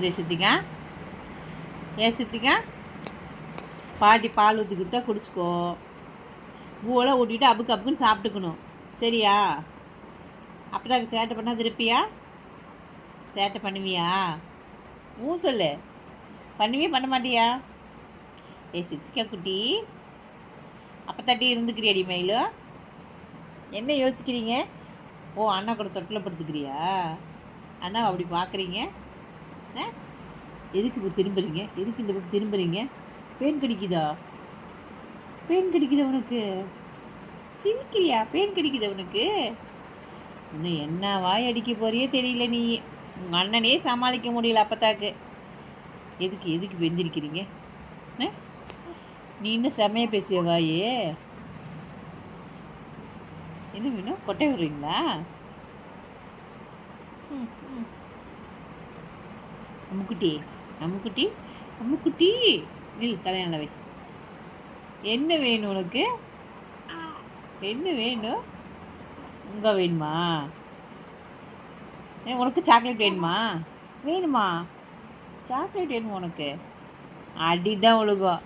சித்திக்கா ஏன் சித்திக்கா பாட்டி பால் ஊற்றி கொடுத்தா குடிச்சிக்கோ. பூவெல்லாம் ஊட்டிட்டு அப்புக்கு அப்புக்குன்னு சாப்பிட்டுக்கணும். சரியா? அப்போ தான் சேட்டை பண்ணால் திருப்பியா? சேட்டை பண்ணுவியா? சொல்லு. பண்ணுவியா பண்ண மாட்டியா? சித்திக்கா குட்டி அப்போ தட்டி இருந்துக்கிறியாடி மயிலு? என்ன யோசிக்கிறீங்க? அண்ணா கூட தொட்டில் படுத்துக்கிறியா? அண்ணா அப்படி பார்க்குறீங்க? எதுக்கு இப்போ திரும்புறீங்க? எதுக்கு இந்த பக்கம் திரும்புறீங்க? பேன் கடிக்குதா? பேன் கடிக்குதா உனக்கு? சிரிக்கிறியா? பேன் கடிக்குதா உனக்கு? இன்னும் என்ன வாய் அடிக்க போறியே தெரியல. நீ உங்கள் அண்ணனே சமாளிக்க முடியல அப்பத்தாக்கு. எதுக்கு வெந்திருக்கிறீங்க? நீ இன்னும் செமைய பேசிய வாயே. என்ன வேணும்? கொட்டை விடுறீங்களா? அம்முக்குட்டி அம்முக்குட்டி அம்முக்குட்டி நில் தலையானவை. என்ன வேணும் உனக்கு? என்ன வேணும்? வேணுமா? உனக்கு சாக்லேட் வேணுமா? சாக்லேட் வேணுமா உனக்கு? அடிதான் ஒழுகும்.